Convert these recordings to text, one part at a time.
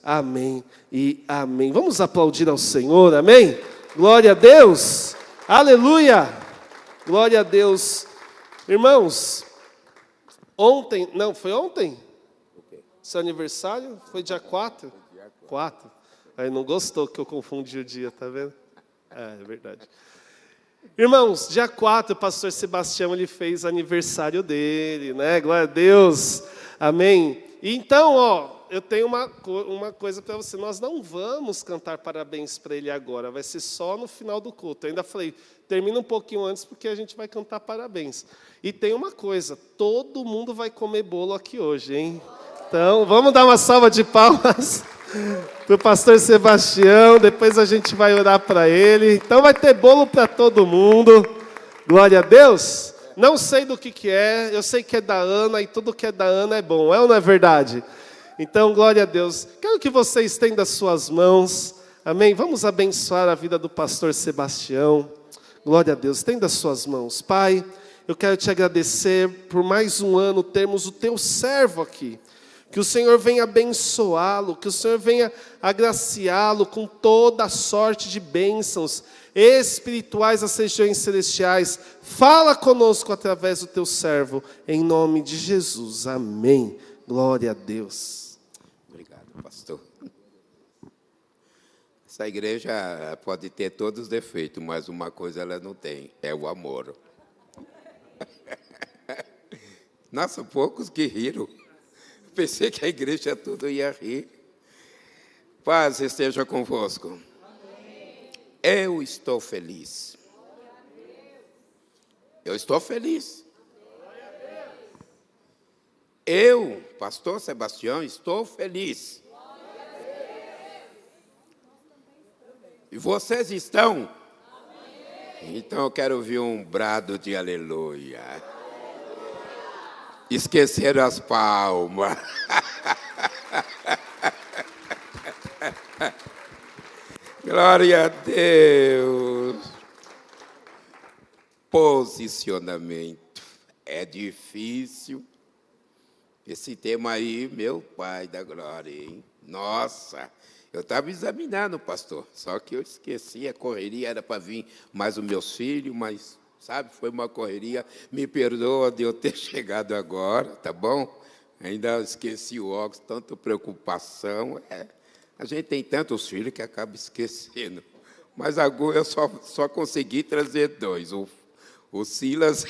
Amém e amém. Vamos aplaudir ao Senhor, amém? Glória a Deus, aleluia, glória a Deus. Irmãos, foi ontem? Seu aniversário? Foi dia 4? 4. Aí não gostou que eu confundi o dia, tá vendo? É verdade. Irmãos, dia 4, o pastor Sebastião, ele fez aniversário dele, né? Glória a Deus, amém. E então, eu tenho uma coisa para você, nós não vamos cantar parabéns para ele agora, vai ser só no final do culto. Eu ainda falei, termina um pouquinho antes, porque a gente vai cantar parabéns. E tem uma coisa, todo mundo vai comer bolo aqui hoje, hein? Então, vamos dar uma salva de palmas para o pastor Sebastião, depois a gente vai orar para ele. Então vai ter bolo para todo mundo, glória a Deus. Não sei do que é, eu sei que é da Ana, e tudo que é da Ana é bom, é ou não é verdade? Então, glória a Deus. Quero que você estenda as suas mãos, amém? Vamos abençoar a vida do pastor Sebastião, glória a Deus. Estenda as suas mãos. Pai, eu quero te agradecer por mais um ano termos o teu servo aqui. Que o Senhor venha abençoá-lo, que o Senhor venha agraciá-lo com toda a sorte de bênçãos espirituais às regiões celestiais. Fala conosco através do teu servo, em nome de Jesus. Amém. Glória a Deus. Obrigado, pastor. Essa igreja pode ter todos os defeitos, mas uma coisa ela não tem, é o amor. Nossa, poucos que riram. Pensei que a igreja toda ia rir. Paz esteja convosco. Amém. Eu estou feliz. Eu estou feliz. Eu, pastor Sebastião, estou feliz. E vocês estão? Então eu quero ouvir um brado de aleluia. Esqueceram as palmas. Glória a Deus. Posicionamento. É difícil. Esse tema aí, meu pai da glória, hein? Nossa, eu estava examinando, pastor, só que eu esqueci, a correria era para vir mais os meus filhos, mas... Sabe, foi uma correria, me perdoa de eu ter chegado agora, tá bom? Ainda esqueci o óculos, tanta preocupação. A gente tem tantos filhos que acaba esquecendo. Mas agora eu só consegui trazer 2, o Silas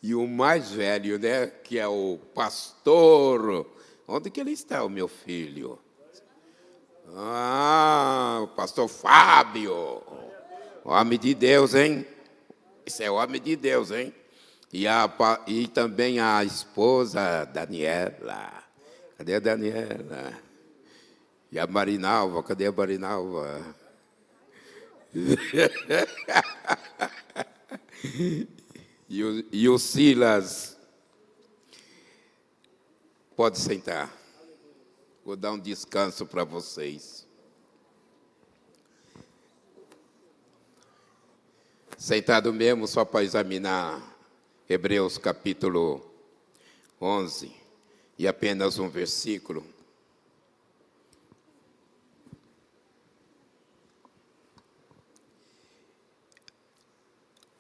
e o mais velho, né? Que é o pastor. Onde que ele está, o meu filho? O pastor Fábio. Homem de Deus, hein? Esse é homem de Deus, hein? E também a esposa, Daniela. Cadê a Daniela? E a Marinalva, cadê a Marinalva? E o Silas. Pode sentar. Vou dar um descanso para vocês. Sentado mesmo, só para examinar Hebreus capítulo 11, e apenas um versículo.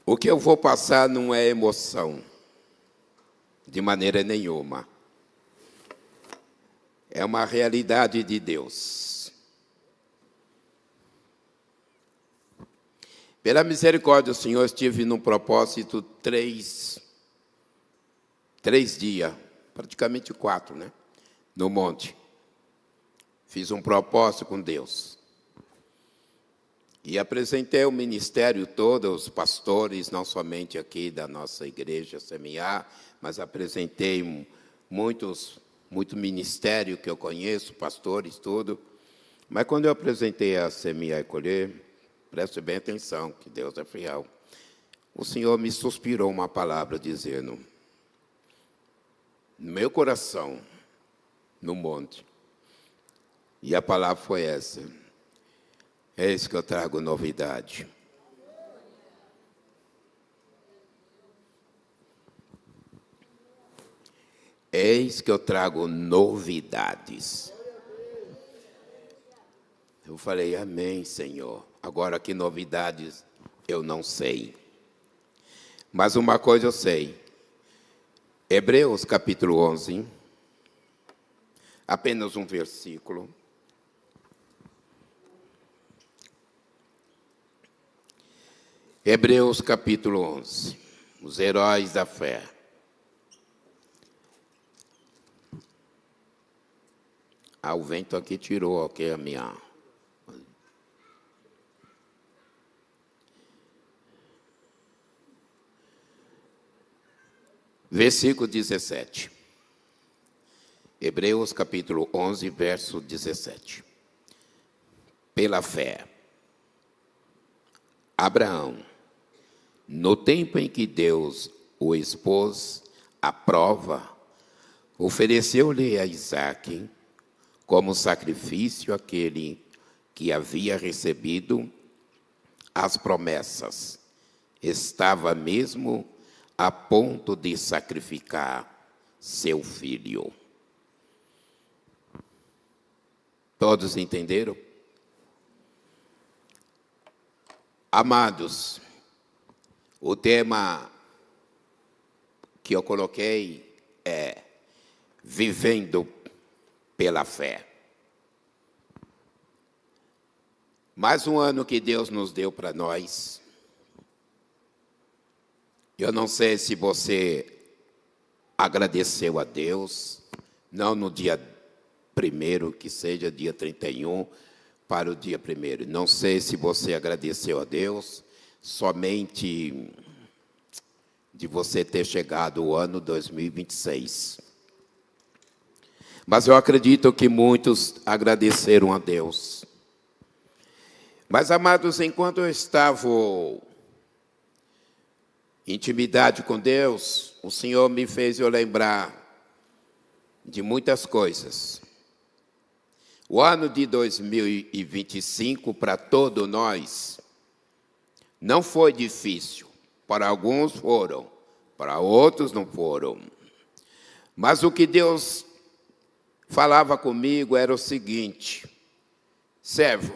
O que eu vou passar não é emoção, de maneira nenhuma. É uma realidade de Deus. Pela misericórdia do Senhor, estive num propósito 3 dias, praticamente 4, né? No monte. Fiz um propósito com Deus. E apresentei o ministério todo, os pastores, não somente aqui da nossa igreja CMA, mas apresentei muito ministério que eu conheço, pastores, tudo. Mas quando eu apresentei a CMA Acolher, preste bem atenção, que Deus é fiel. O Senhor me suspirou uma palavra dizendo, no meu coração, no monte. E a palavra foi essa. Eis que eu trago novidade. Eis que eu trago novidades. Eu falei, amém, Senhor. Agora, que novidades eu não sei. Mas uma coisa eu sei. Hebreus capítulo 11, apenas um versículo. Hebreus capítulo 11, os heróis da fé. O vento aqui tirou, ok, a minha... Versículo 17. Hebreus capítulo 11, verso 17. Pela fé, Abraão, no tempo em que Deus o expôs à prova, ofereceu-lhe a Isaque como sacrifício aquele que havia recebido as promessas. Estava mesmo a ponto de sacrificar seu filho. Todos entenderam? Amados, o tema que eu coloquei é vivendo pela fé. Mais um ano que Deus nos deu para nós. Eu não sei se você agradeceu a Deus, não no dia 1º, que seja dia 31, para o dia 1º. Não sei se você agradeceu a Deus somente de você ter chegado o ano 2026. Mas eu acredito que muitos agradeceram a Deus. Mas, amados, enquanto eu estava em intimidade com Deus, o Senhor me fez eu lembrar de muitas coisas. O ano de 2025, para todos nós, não foi difícil. Para alguns foram, para outros não foram. Mas o que Deus falava comigo era o seguinte: servo,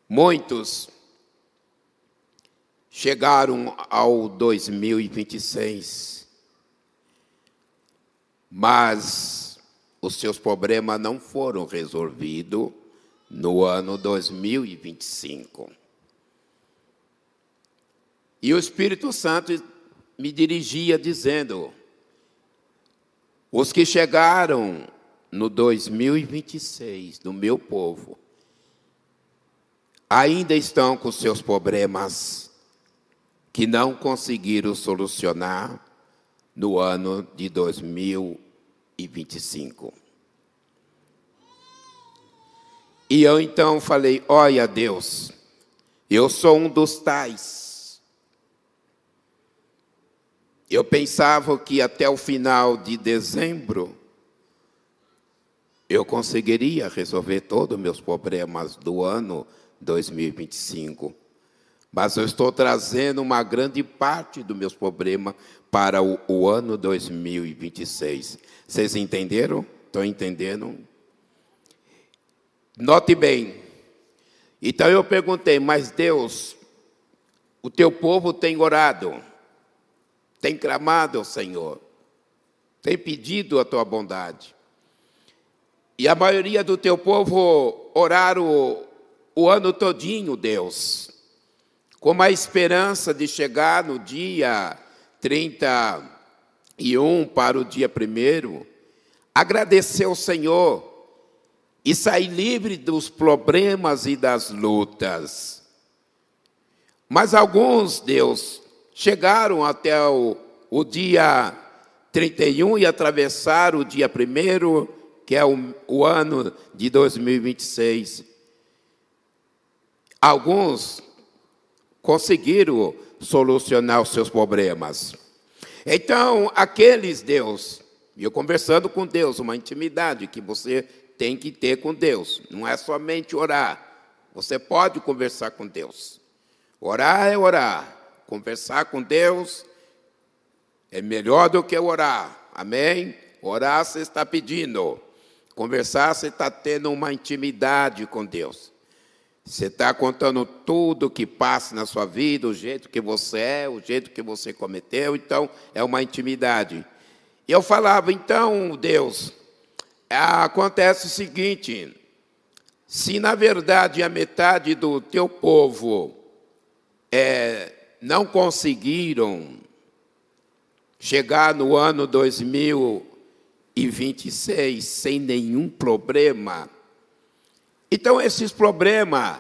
muitos chegaram ao 2026, mas os seus problemas não foram resolvidos no ano 2025. E o Espírito Santo me dirigia dizendo: os que chegaram no 2026, do meu povo, ainda estão com seus problemas que não conseguiram solucionar no ano de 2025. E eu então falei: olha, Deus, eu sou um dos tais. Eu pensava que até o final de dezembro eu conseguiria resolver todos os meus problemas do ano 2025. Mas eu estou trazendo uma grande parte dos meus problemas para o ano 2026. Vocês entenderam? Estão entendendo? Note bem. Então eu perguntei: mas Deus, o teu povo tem orado, tem clamado ao Senhor, tem pedido a tua bondade. E a maioria do teu povo oraram o ano todinho, Deus, com a esperança de chegar no dia 31 para o dia 1º, agradecer ao Senhor e sair livre dos problemas e das lutas. Mas alguns, Deus, chegaram até o dia 31 e atravessaram o dia 1º, que é o ano de 2026. Alguns conseguiram solucionar os seus problemas. Então, aqueles, Deus, eu conversando com Deus, uma intimidade que você tem que ter com Deus, não é somente orar. Você pode conversar com Deus. Orar é orar. Conversar com Deus é melhor do que orar. Amém? Orar você está pedindo. Conversar, você está tendo uma intimidade com Deus. Você está contando tudo que passa na sua vida, o jeito que você é, o jeito que você cometeu. Então, é uma intimidade. E eu falava, então, Deus, acontece o seguinte, se na verdade a metade do teu povo não conseguiram chegar no ano 2026 sem nenhum problema, então esses problemas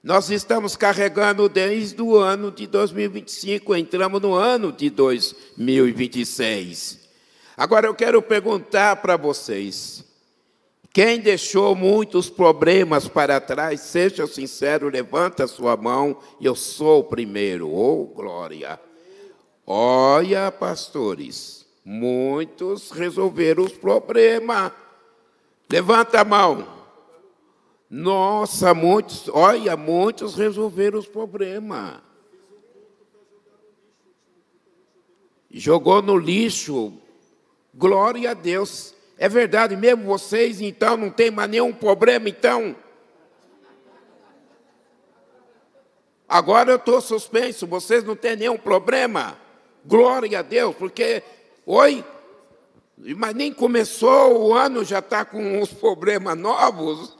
nós estamos carregando desde o ano de 2025, entramos no ano de 2026. Agora eu quero perguntar para vocês, quem deixou muitos problemas para trás, seja sincero, levanta a sua mão, eu sou o primeiro. Oh, glória! Olha, pastores, muitos resolveram os problemas. Levanta a mão. Nossa, muitos resolveram os problemas. Jogou no lixo. Glória a Deus. É verdade mesmo, vocês, então, não tem mais nenhum problema, então? Agora eu estou suspenso, vocês não têm nenhum problema? Glória a Deus, porque, mas nem começou o ano, já está com uns problemas novos.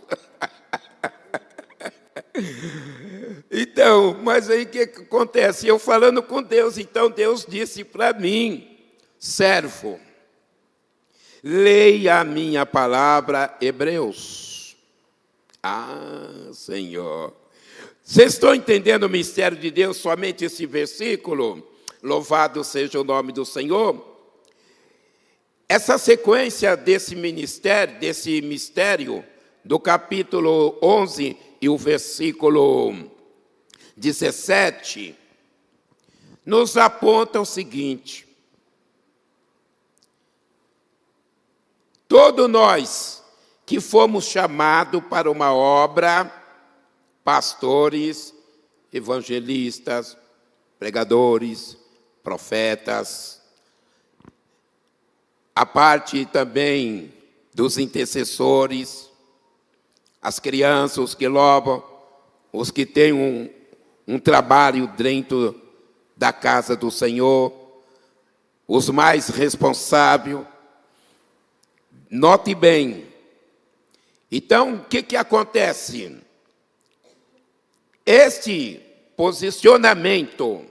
Então, mas aí o que acontece? Eu falando com Deus, então Deus disse para mim, servo, leia a minha palavra, Hebreus. Senhor. Vocês estão entendendo o mistério de Deus, somente esse versículo? Louvado seja o nome do Senhor. Essa sequência desse mistério, do capítulo 11 e o versículo 17, nos aponta o seguinte: todos nós que fomos chamados para uma obra, pastores, evangelistas, pregadores, profetas, a parte também dos intercessores, as crianças, os que louvam, os que têm um trabalho dentro da casa do Senhor, os mais responsáveis. Note bem. Então, o que acontece? Este posicionamento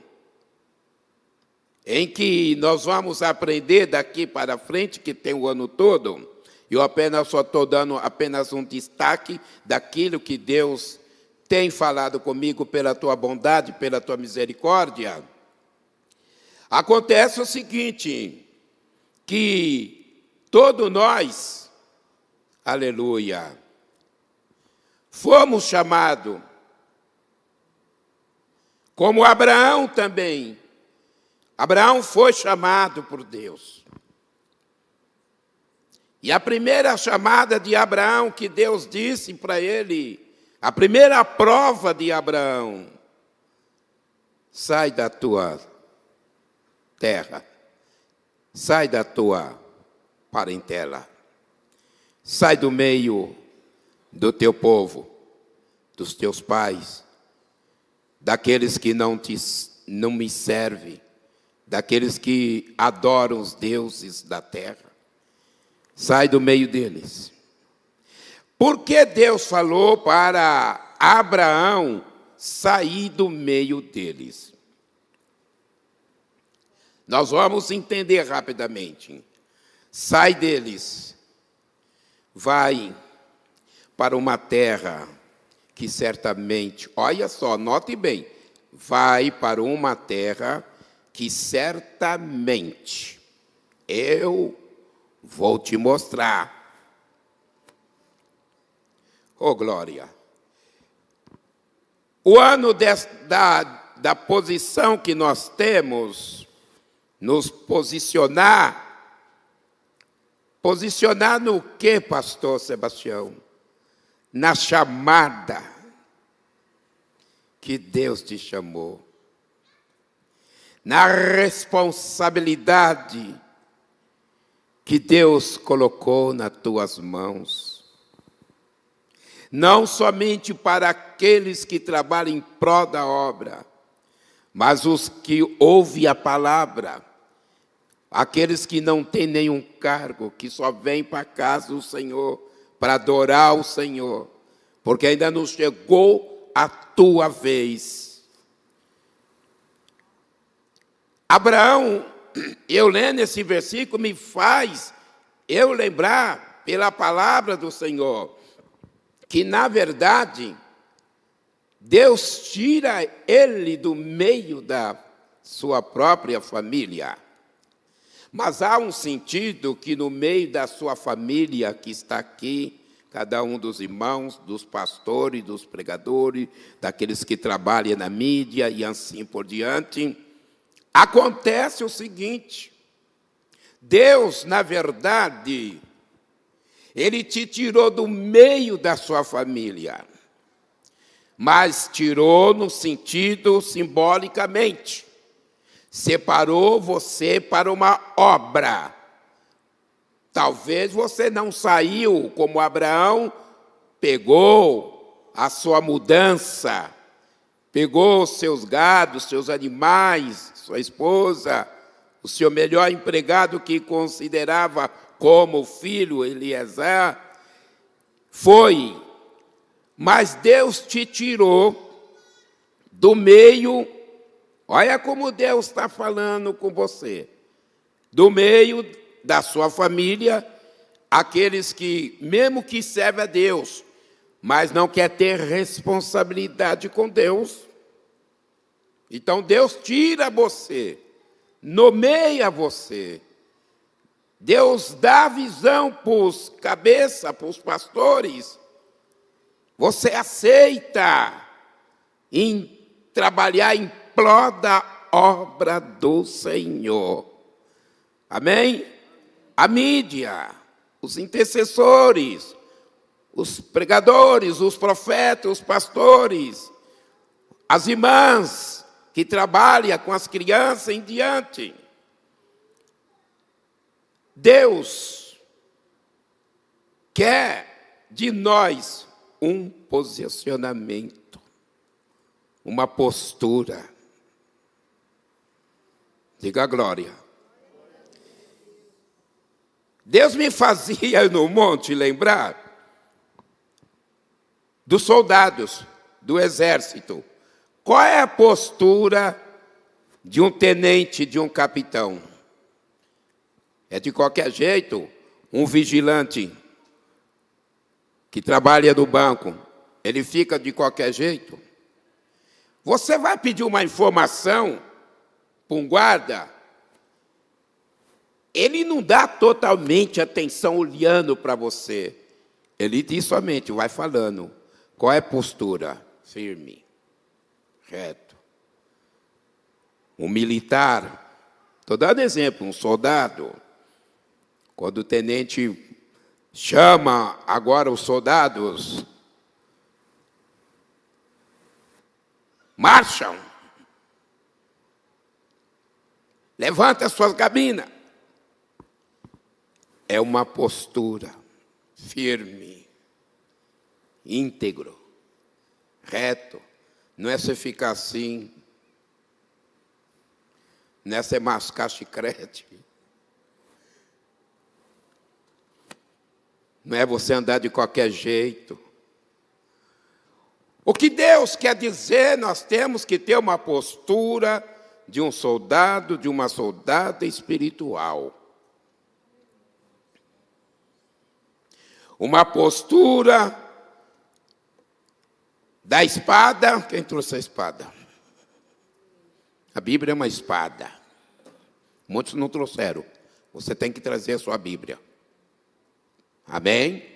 em que nós vamos aprender daqui para frente, que tem o ano todo, eu só estou dando apenas um destaque daquilo que Deus tem falado comigo pela tua bondade, pela tua misericórdia. Acontece o seguinte, que todos nós, aleluia, fomos chamados, como Abraão também. Abraão foi chamado por Deus. E a primeira chamada de Abraão que Deus disse para ele, a primeira prova de Abraão, sai da tua terra, sai da tua parentela, sai do meio do teu povo, dos teus pais, daqueles que não me servem, daqueles que adoram os deuses da terra. Sai do meio deles. Por que Deus falou para Abraão sair do meio deles? Nós vamos entender rapidamente. Sai deles, vai para uma terra que certamente, olha só, note bem, vai para uma terra que certamente eu vou te mostrar. Oh, glória! O ano da posição que nós temos, nos posicionar no quê, pastor Sebastião? Na chamada que Deus te chamou. Na responsabilidade que Deus colocou nas tuas mãos. Não somente para aqueles que trabalham em prol da obra, mas os que ouvem a palavra, aqueles que não têm nenhum cargo, que só vêm para a casa do Senhor, para adorar o Senhor, porque ainda não chegou a tua vez. Abraão, eu lendo esse versículo, me faz eu lembrar, pela palavra do Senhor, que, na verdade, Deus tira ele do meio da sua própria família. Mas há um sentido que no meio da sua família que está aqui, cada um dos irmãos, dos pastores, dos pregadores, daqueles que trabalham na mídia e assim por diante, acontece o seguinte: Deus, na verdade, Ele te tirou do meio da sua família, mas tirou no sentido simbolicamente. Separou você para uma obra. Talvez você não saiu como Abraão, pegou a sua mudança, pegou os seus gados, seus animais, sua esposa, o seu melhor empregado que considerava como filho, Eliezer, foi. Mas Deus te tirou do meio. Olha como Deus está falando com você. Do meio da sua família, aqueles que, mesmo que servem a Deus, mas não quer ter responsabilidade com Deus. Então Deus tira você, nomeia você. Deus dá visão para os cabeças, para os pastores. Você aceita em trabalhar em prol da obra do Senhor. Amém? A mídia, os intercessores, os pregadores, os profetas, os pastores, as irmãs que trabalham com as crianças em diante. Deus quer de nós um posicionamento, uma postura. Diga a glória. Deus me fazia no monte lembrar dos soldados do exército. Qual é a postura de um tenente, de um capitão? É de qualquer jeito. Um vigilante que trabalha no banco, ele fica de qualquer jeito. Você vai pedir uma informação para um guarda, ele não dá totalmente atenção olhando para você. Ele diz somente, vai falando. Qual é a postura? Firme, reto. Um militar, estou dando exemplo, um soldado, quando o tenente chama agora os soldados, marcham, levanta as suas gabinas. É uma postura firme, íntegro, reto. Não é você ficar assim, não é você mascar chiclete. Não é você andar de qualquer jeito. O que Deus quer dizer, nós temos que ter uma postura de um soldado, de uma soldada espiritual. Uma postura da espada. Quem trouxe a espada? A Bíblia é uma espada. Muitos não trouxeram. Você tem que trazer a sua Bíblia. Amém?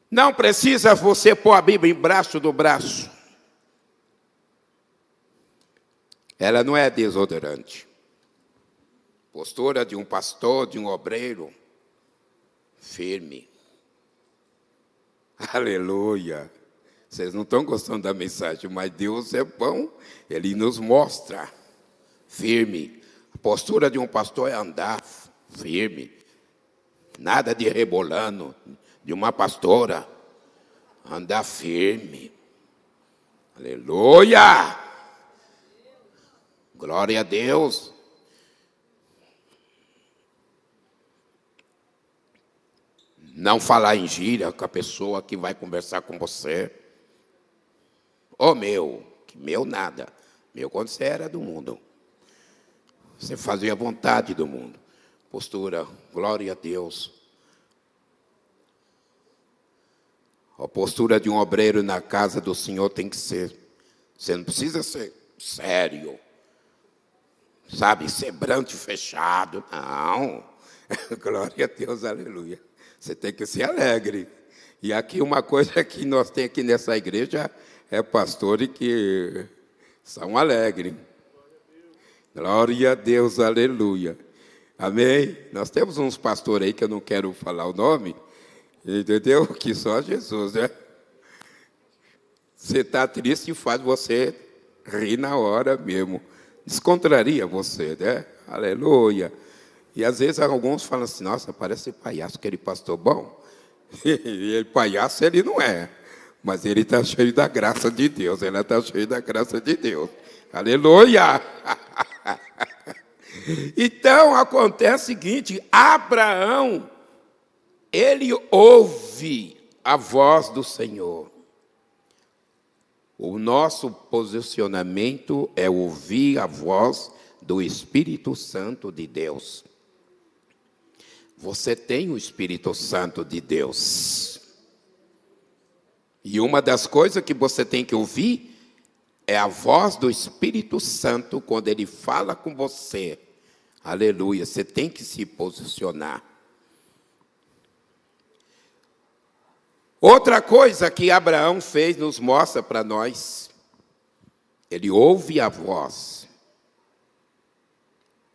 Não precisa você pôr a Bíblia embaixo do braço. Ela não é desodorante. Postura de um pastor, de um obreiro, firme. Aleluia. Vocês não estão gostando da mensagem, mas Deus é bom. Ele nos mostra firme. A postura de um pastor é andar firme. Nada de rebolando, de uma pastora. Andar firme. Aleluia! Glória a Deus. Não falar em gíria com a pessoa que vai conversar com você. Que meu nada. Meu quando você era do mundo. Você fazia a vontade do mundo. Postura, glória a Deus. A postura de um obreiro na casa do Senhor tem que ser. Você não precisa ser sério. Sabe, semblante fechado. Não. Glória a Deus, aleluia. Você tem que ser alegre. E aqui uma coisa que nós temos aqui nessa igreja é pastores que são alegres. Glória a Deus, aleluia. Amém? Nós temos uns pastores aí que eu não quero falar o nome, entendeu? Que só Jesus, né? Você está triste e faz você rir na hora mesmo. Descontraria você, né? Aleluia. E às vezes alguns falam assim, nossa, parece palhaço, aquele pastor bom. E ele palhaço ele não é. Mas ele está cheio da graça de Deus. Ela está cheia da graça de Deus. Aleluia! Então, acontece o seguinte, Abraão, ele ouve a voz do Senhor. O nosso posicionamento é ouvir a voz do Espírito Santo de Deus. Você tem o Espírito Santo de Deus. E uma das coisas que você tem que ouvir é a voz do Espírito Santo quando ele fala com você. Aleluia, você tem que se posicionar. Outra coisa que Abraão fez nos mostra para nós. Ele ouve a voz.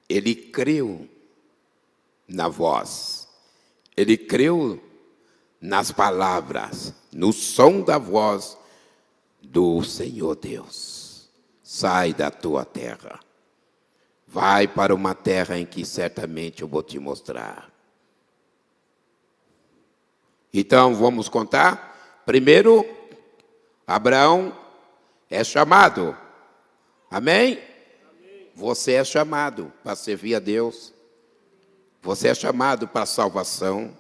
Ele creu na voz. Ele creu nas palavras, no som da voz do Senhor Deus. Sai da tua terra. Vai para uma terra em que certamente eu vou te mostrar. Então, vamos contar? Primeiro, Abraão é chamado. Amém? Você é chamado para servir a Deus. Você é chamado para a salvação.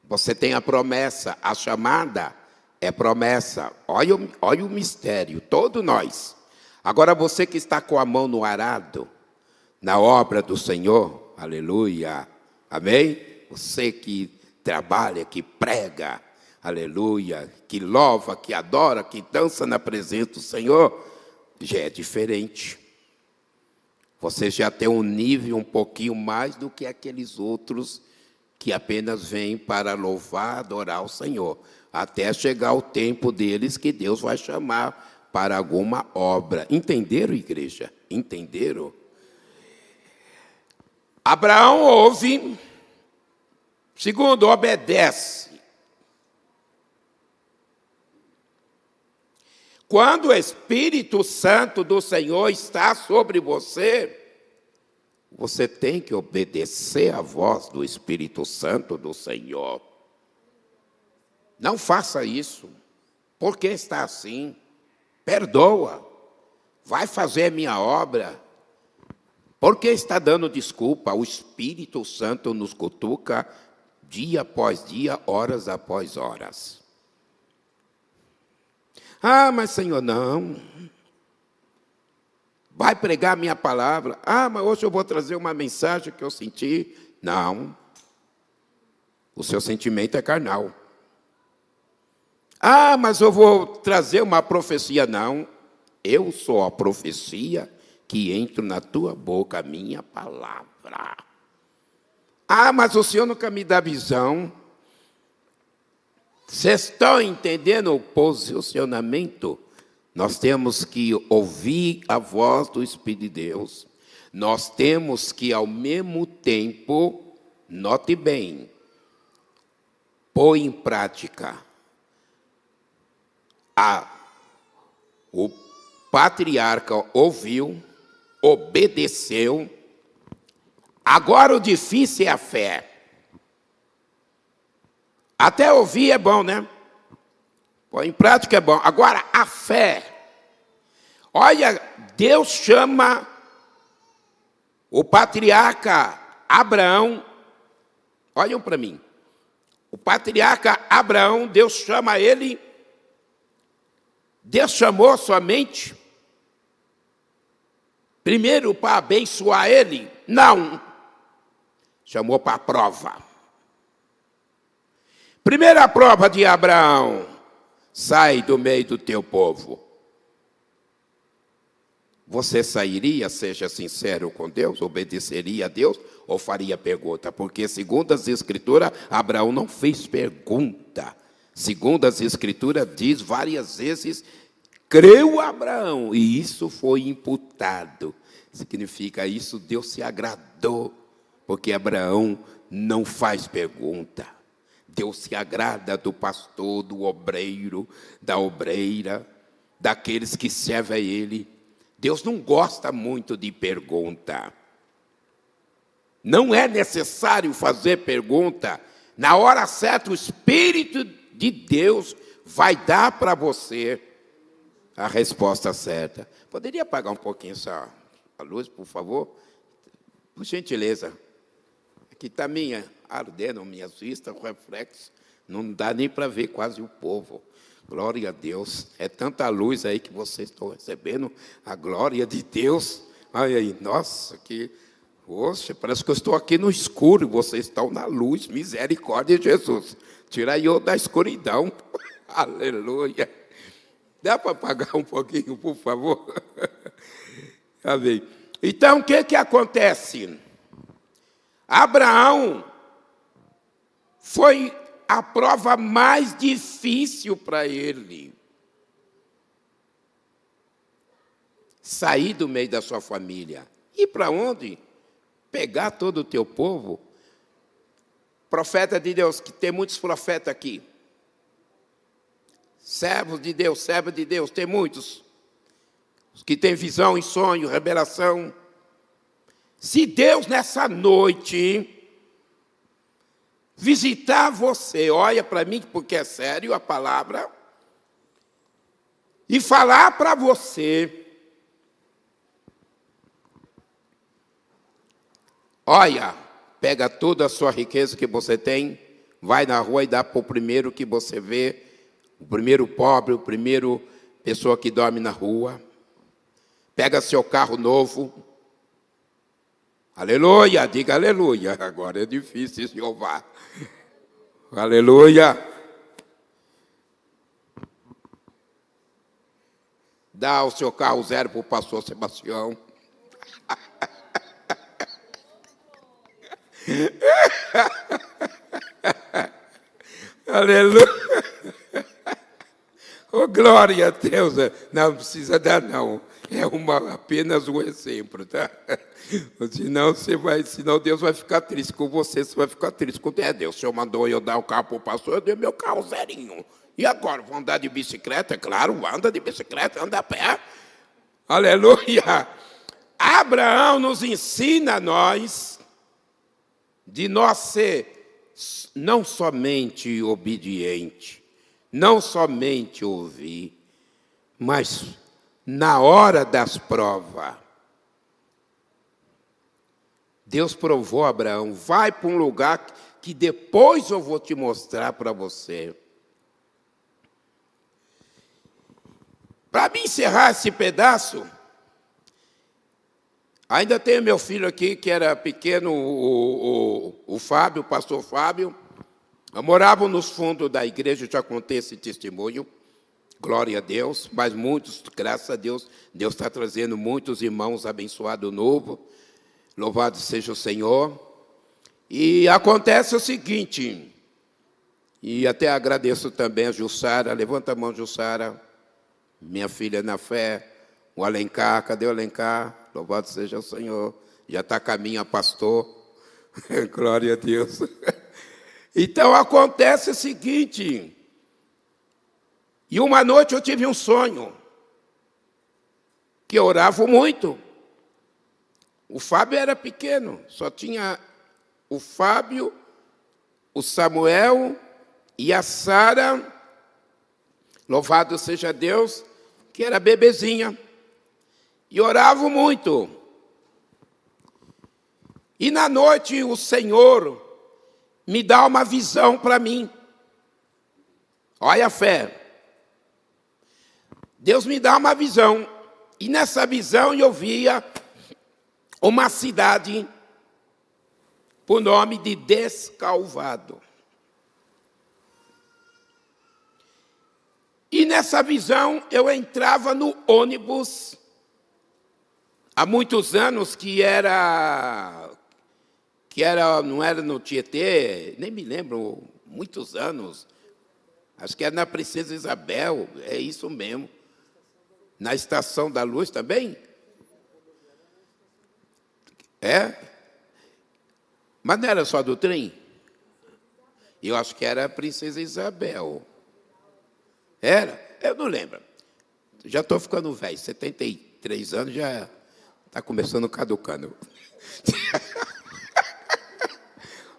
Você tem a promessa. A chamada é promessa. Olha o mistério, todos nós. Agora você que está com a mão no arado, na obra do Senhor, aleluia, amém? Você que trabalha, que prega, aleluia, que louva, que adora, que dança na presença do Senhor, já é diferente. Você já tem um nível um pouquinho mais do que aqueles outros que apenas vêm para louvar, adorar o Senhor, até chegar o tempo deles que Deus vai chamar para alguma obra. Entenderam, igreja? Entenderam? Abraão ouve. Segundo, obedece. Quando o Espírito Santo do Senhor está sobre você, você tem que obedecer à voz do Espírito Santo do Senhor. Não faça isso. Por que está assim? Perdoa. Vai fazer a minha obra. Por que está dando desculpa? O Espírito Santo nos cutuca dia após dia, horas após horas. Ah, mas Senhor, não. Vai pregar a minha palavra. Ah, mas hoje eu vou trazer uma mensagem que eu senti. Não. O seu sentimento é carnal. Ah, mas eu vou trazer uma profecia. Não. Eu sou a profecia que entro na tua boca, a minha palavra. Ah, mas o Senhor nunca me dá visão. Vocês estão entendendo o posicionamento? Nós temos que ouvir a voz do Espírito de Deus. Nós temos que, ao mesmo tempo, note bem, pôr em prática. O patriarca ouviu, obedeceu, Agora o difícil é a fé. Até ouvir é bom, né? Põe em prática é bom. Agora, a fé. Olha, Deus chama o patriarca Abraão. Olhem para mim. O patriarca Abraão, Deus chama ele. Deus chamou somente primeiro para abençoar ele? Não. Chamou para a prova. Primeira prova de Abraão: sai do meio do teu povo. Você sairia, seja sincero com Deus, obedeceria a Deus ou faria pergunta? Porque, segundo as Escrituras, Abraão não fez pergunta. Segundo as Escrituras, diz várias vezes, creu Abraão, e isso foi imputado. Significa isso, Deus se agradou, porque Abraão não faz pergunta. Deus se agrada do pastor, do obreiro, da obreira, daqueles que servem a Ele. Deus não gosta muito de pergunta. Não é necessário fazer pergunta. Na hora certa, o Espírito de Deus vai dar para você a resposta certa. Poderia apagar um pouquinho a luz, por favor? Por gentileza. Aqui está ardendo minhas vistas, o reflexo. Não dá nem para ver quase o povo. Glória a Deus. É tanta luz aí que vocês estão recebendo. A glória de Deus. Olha aí, nossa, que... Poxa, parece que eu estou aqui no escuro e vocês estão na luz. Misericórdia de Jesus. Tira eu da escuridão. Aleluia. Dá para apagar um pouquinho, por favor? Amém. Então, o que acontece? Abraão foi a prova mais difícil para ele. Sair do meio da sua família. Ir para onde? Pegar todo o teu povo. Profeta de Deus, que tem muitos profetas aqui. Servos de Deus, tem muitos. Os que têm visão e sonho, revelação. Se Deus nessa noite visitar você, olha para mim, porque é sério a palavra, e falar para você, olha, pega toda a sua riqueza que você tem, vai na rua e dá para o primeiro que você vê, o primeiro pobre, o primeiro pessoa que dorme na rua, pega seu carro novo, aleluia, diga aleluia. Agora é difícil, Jeová. Aleluia. Dá o seu carro zero para o pastor Sebastião. Aleluia. Oh, glória a Deus. Não precisa dar, não. É apenas um exemplo, tá? Senão Deus vai ficar triste com você vai ficar triste com Deus. O Senhor mandou eu dar o carro para o pastor, eu dei meu carro zerinho. E agora, vou andar de bicicleta? Claro, anda de bicicleta, anda a pé. Aleluia! Abraão nos ensina a nós de nós ser não somente obediente, não somente ouvir, mas na hora das provas. Deus provou a Abraão, vai para um lugar que depois eu vou te mostrar para você. Para me encerrar esse pedaço, ainda tenho meu filho aqui, que era pequeno, o Fábio, o pastor Fábio. Eu morava nos fundos da igreja, já contei esse testemunho. Glória a Deus, mas muitos, graças a Deus, Deus está trazendo muitos irmãos abençoados novo. Louvado seja o Senhor. E acontece o seguinte, e até agradeço também a Jussara, levanta a mão, Jussara, minha filha na fé, o Alencar, cadê o Alencar? Louvado seja o Senhor, já está a caminho a pastor, glória a Deus. Então acontece o seguinte, e uma noite eu tive um sonho, que eu orava muito. O Fábio era pequeno, só tinha o Fábio, o Samuel e a Sara, louvado seja Deus, que era bebezinha. E oravam muito. E na noite o Senhor me dá uma visão para mim. Olha a fé. Deus me dá uma visão. E nessa visão eu via uma cidade por nome de Descalvado. E nessa visão eu entrava no ônibus, há muitos anos não era no Tietê, nem me lembro, muitos anos. Acho que era na Princesa Isabel, é isso mesmo. Na Estação da Luz também? É? Mas não era só do trem? Eu acho que era a Princesa Isabel. Era? Eu não lembro. Já estou ficando velho, 73 anos, já está começando caducando.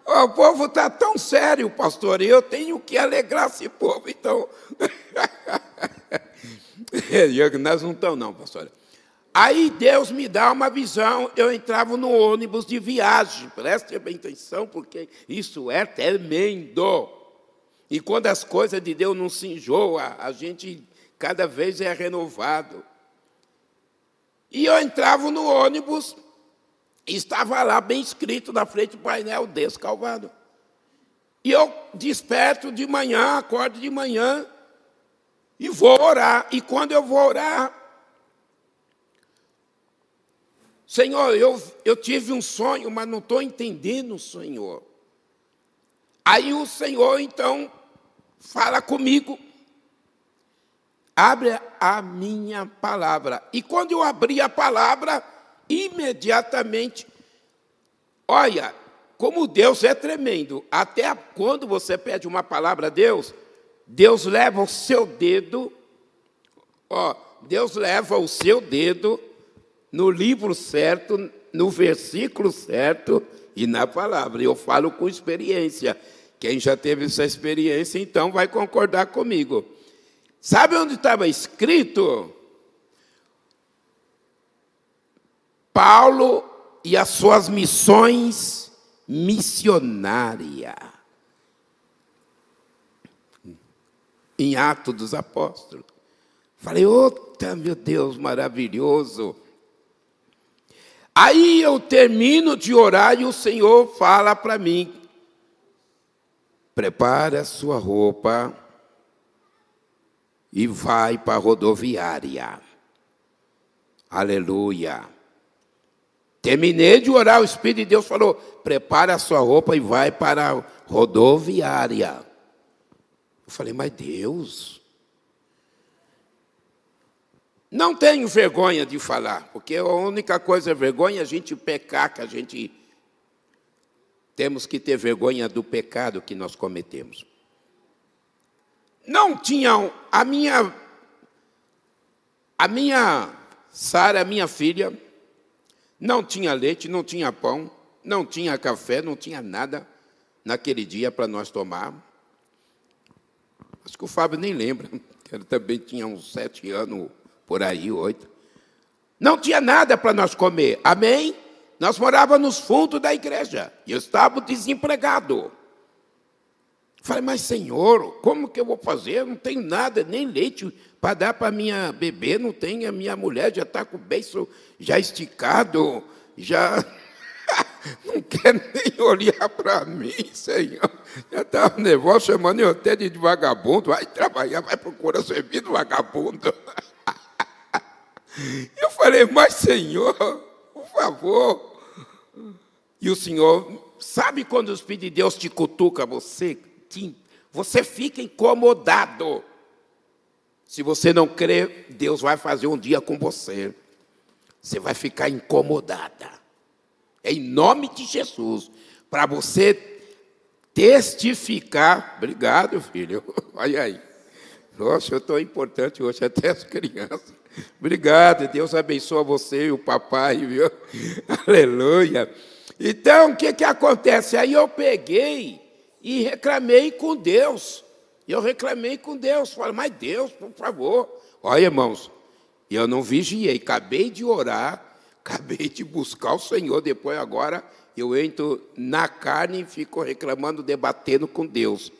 O povo está tão sério, pastor, e eu tenho que alegrar esse povo, então. Nós não estamos, não, pastor. Aí Deus me dá uma visão, eu entrava no ônibus de viagem, preste bem atenção, porque isso é tremendo. E quando as coisas de Deus não se enjoam, a gente cada vez é renovado. E eu entrava no ônibus, e estava lá bem escrito na frente do painel, Descalvado. E eu desperto de manhã, acordo de manhã, e vou orar. E quando eu vou orar, Senhor, eu tive um sonho, mas não estou entendendo o Senhor. Aí o Senhor, então, fala comigo. Abre a minha palavra. E quando eu abri a palavra, imediatamente, olha, como Deus é tremendo. Até quando você pede uma palavra a Deus, Deus leva o seu dedo, Deus leva o seu dedo no livro certo, no versículo certo e na palavra. Eu falo com experiência. Quem já teve essa experiência, então, vai concordar comigo. Sabe onde estava escrito? Paulo e as suas missões missionárias. Em Atos dos Apóstolos. Falei, ota, meu Deus, maravilhoso. Aí eu termino de orar e o Senhor fala para mim, prepare a sua roupa e vai para a rodoviária. Aleluia. Terminei de orar, o Espírito de Deus falou, prepare a sua roupa e vai para a rodoviária. Eu falei, mas Deus, não tenho vergonha de falar, porque a única coisa é vergonha, a gente pecar, que a gente temos que ter vergonha do pecado que nós cometemos. Não tinham, a minha Sara, minha filha, não tinha leite, não tinha pão, não tinha café, não tinha nada naquele dia para nós tomar. Acho que o Fábio nem lembra, que ele também tinha uns 7 anos, por aí, 8. Não tinha nada para nós comer, amém? Nós morávamos nos fundos da igreja, e eu estava desempregado. Falei, mas Senhor, como que eu vou fazer? Eu não tenho nada, nem leite para dar para minha bebê, não tenho, a minha mulher já está com o beiço já esticado, já não quer nem olhar para mim, Senhor. Já estava nervoso, chamando eu até de vagabundo, vai trabalhar, vai procurar servir do vagabundo. Eu falei, mas Senhor, por favor. E o Senhor, sabe quando o Espírito de Deus te cutuca, você fica incomodado. Se você não crê, Deus vai fazer um dia com você. Você vai ficar incomodada. É em nome de Jesus. Para você testificar. Obrigado, filho. Olha aí. Nossa, eu estou importante hoje, até as crianças. Obrigado, Deus abençoe você e o papai, viu? Aleluia. Então, o que acontece? Aí eu peguei e reclamei com Deus. Eu reclamei com Deus. Falei, mas Deus, por favor. Olha, irmãos, eu não vigiei. Acabei de orar, acabei de buscar o Senhor. Depois, agora, eu entro na carne e fico reclamando, debatendo com Deus.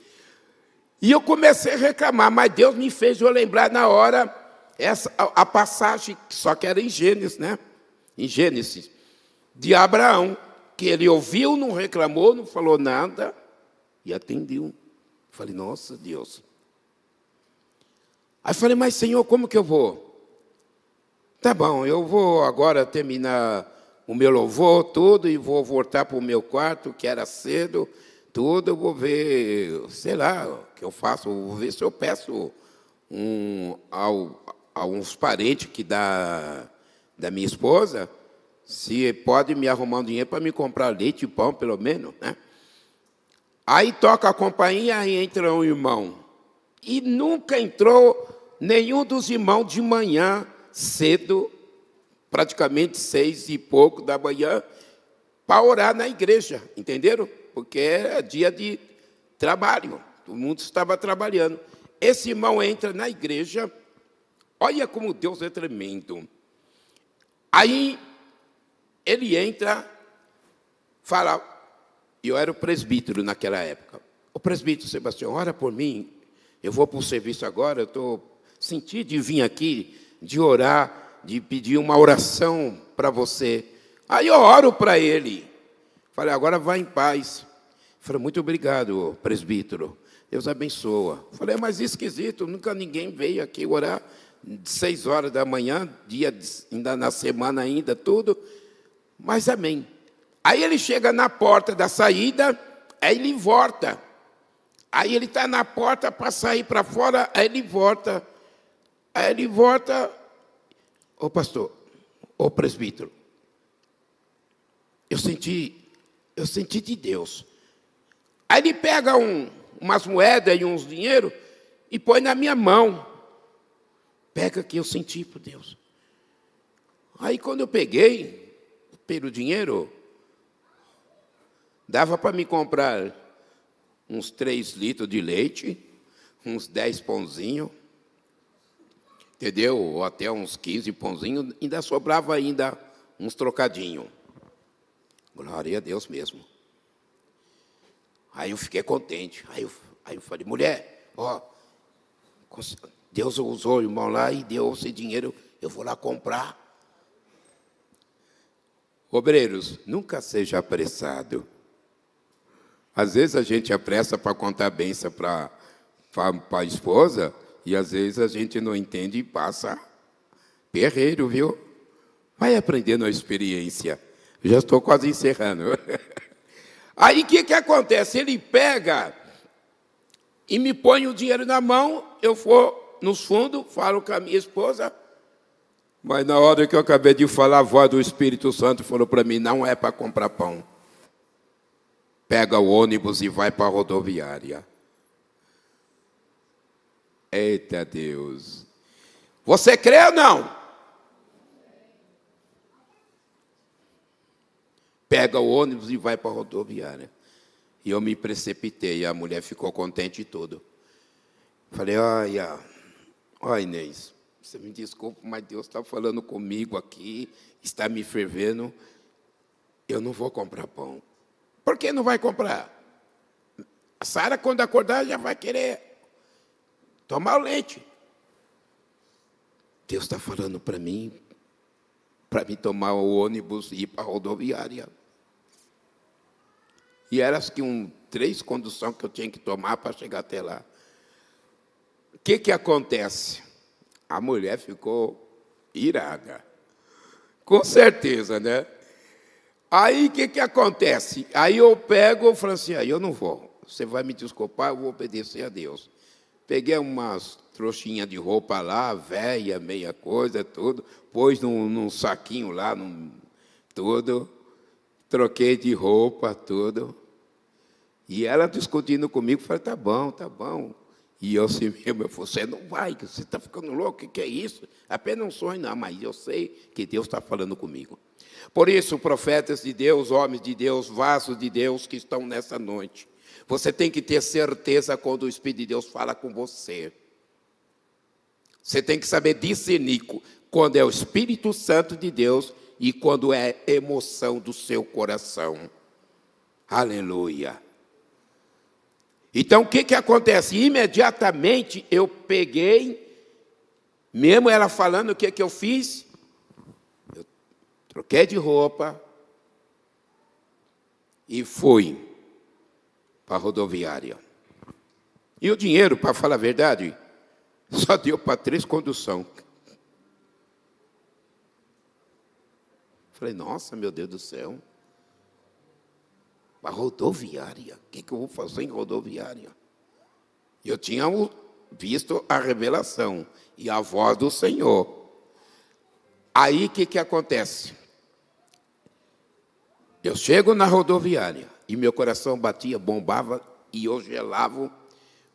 E eu comecei a reclamar, mas Deus me fez eu lembrar na hora a passagem, só que era em Gênesis, né? Em Gênesis, de Abraão, que ele ouviu, não reclamou, não falou nada e atendeu. Falei, nossa, Deus. Aí falei, mas Senhor, como que eu vou? Tá bom, eu vou agora terminar o meu louvor, tudo, e vou voltar para o meu quarto, que era cedo, tudo, eu vou ver, sei lá, o que eu faço, vou ver se eu peço a uns parentes que da minha esposa, se pode me arrumar um dinheiro para me comprar leite e pão, pelo menos, né? Aí toca a campainha, aí entra um irmão. E nunca entrou nenhum dos irmãos de manhã, cedo, praticamente 6 e pouco da manhã, para orar na igreja, entenderam? Porque é dia de trabalho, todo mundo estava trabalhando. Esse irmão entra na igreja, olha como Deus é tremendo. Aí ele entra, fala, eu era o presbítero naquela época. O presbítero Sebastião, ora por mim, eu vou para o serviço agora, eu estou sentindo de vir aqui, de orar, de pedir uma oração para você. Aí eu oro para ele. Falei, agora vá em paz. Falei, muito obrigado, presbítero. Deus abençoa. Falei, mas esquisito, nunca ninguém veio aqui orar 6 horas da manhã, dia ainda na semana ainda, tudo. Mas amém. Aí ele chega na porta da saída, aí ele volta. Aí ele está na porta para sair para fora, aí ele volta. Aí ele volta, ô pastor, ô presbítero, eu senti de Deus. Aí ele pega umas moedas e uns dinheiro e põe na minha mão. Pega que eu senti por Deus. Aí quando eu peguei pelo dinheiro, dava para me comprar uns 3 litros de leite, uns 10 pãozinhos, entendeu? Ou até uns 15 pãozinhos, ainda sobrava ainda uns trocadinhos. Glória a Deus mesmo. Aí eu fiquei contente. Aí eu falei, mulher, ó, Deus usou o irmão lá e deu esse dinheiro, eu vou lá comprar. Obreiros, nunca seja apressado. Às vezes a gente apressa para contar a bênção para a esposa, e às vezes a gente não entende e passa perreiro, viu? Vai aprendendo a experiência. Eu já estou quase encerrando. Aí o que acontece? Ele pega e me põe o dinheiro na mão, eu vou nos fundos, falo com a minha esposa, mas na hora que eu acabei de falar, a voz do Espírito Santo falou para mim, não é para comprar pão. Pega o ônibus e vai para a rodoviária. Eita Deus. Você crê ou não? Pega o ônibus e vai para a rodoviária. E eu me precipitei, a mulher ficou contente e tudo. Falei, olha, Inês, você me desculpa, mas Deus está falando comigo aqui, está me fervendo, eu não vou comprar pão. Por que não vai comprar? A Sara, quando acordar, já vai querer tomar o leite. Deus está falando para mim tomar o ônibus e ir para a rodoviária. E eram as que 3 conduções que eu tinha que tomar para chegar até lá. O que acontece? A mulher ficou irada. Com certeza, né? Aí, o que acontece? Aí eu pego e falo assim, eu não vou. Você vai me desculpar, eu vou obedecer a Deus. Peguei umas trouxinhas de roupa lá, velha, meia coisa, tudo. Pôs num saquinho lá, tudo. Troquei de roupa, tudo. E ela discutindo comigo, falei, tá bom, tá bom. E eu assim mesmo, eu falei, você não vai, você está ficando louco, o que é isso? Apenas um sonho, não, mas eu sei que Deus está falando comigo. Por isso, profetas de Deus, homens de Deus, vasos de Deus que estão nessa noite, você tem que ter certeza quando o Espírito de Deus fala com você. Você tem que saber discernir quando é o Espírito Santo de Deus e quando é emoção do seu coração. Aleluia. Então, o que acontece? Imediatamente eu peguei, mesmo ela falando o que eu fiz, eu troquei de roupa e fui para a rodoviária. E o dinheiro, para falar a verdade, só deu para 3 conduções. Falei, nossa, meu Deus do céu. A rodoviária, o que eu vou fazer em rodoviária? Eu tinha visto a revelação e a voz do Senhor. Aí o que acontece? Eu chego na rodoviária e meu coração batia, bombava e eu gelava,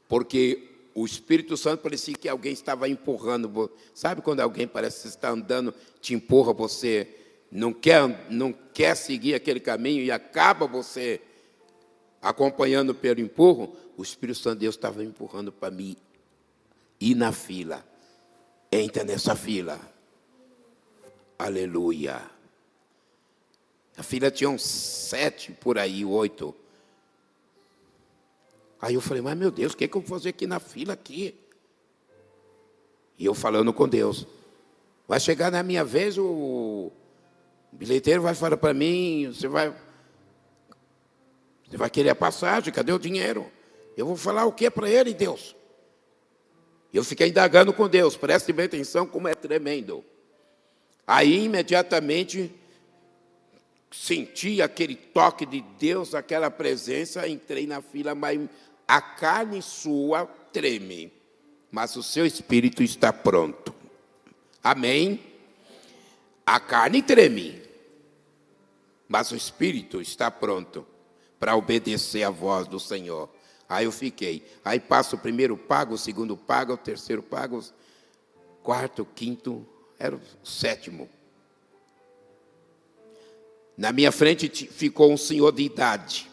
porque o Espírito Santo parecia que alguém estava empurrando. Sabe quando alguém parece que está andando, te empurra, você não quer seguir aquele caminho e acaba você acompanhando pelo empurro? O Espírito Santo de Deus estava empurrando para mim ir na fila. Entra nessa fila. Aleluia. A fila tinha uns 7 por aí, 8. Aí eu falei, mas meu Deus, o que eu vou fazer aqui na fila aqui? E eu falando com Deus. Vai chegar na minha vez, o bilheteiro vai falar para mim, você vai querer a passagem, cadê o dinheiro? Eu vou falar o que para ele, Deus? Eu fiquei indagando com Deus, preste bem atenção como é tremendo. Aí, imediatamente, senti aquele toque de Deus, aquela presença, entrei na fila, mas a carne sua treme, mas o seu espírito está pronto. Amém? A carne treme, mas o espírito está pronto para obedecer a voz do Senhor. Aí eu fiquei. Aí passa o primeiro pago, o segundo pago, o terceiro pago, o quarto, o quinto, era o 7º. Na minha frente ficou um senhor de idade.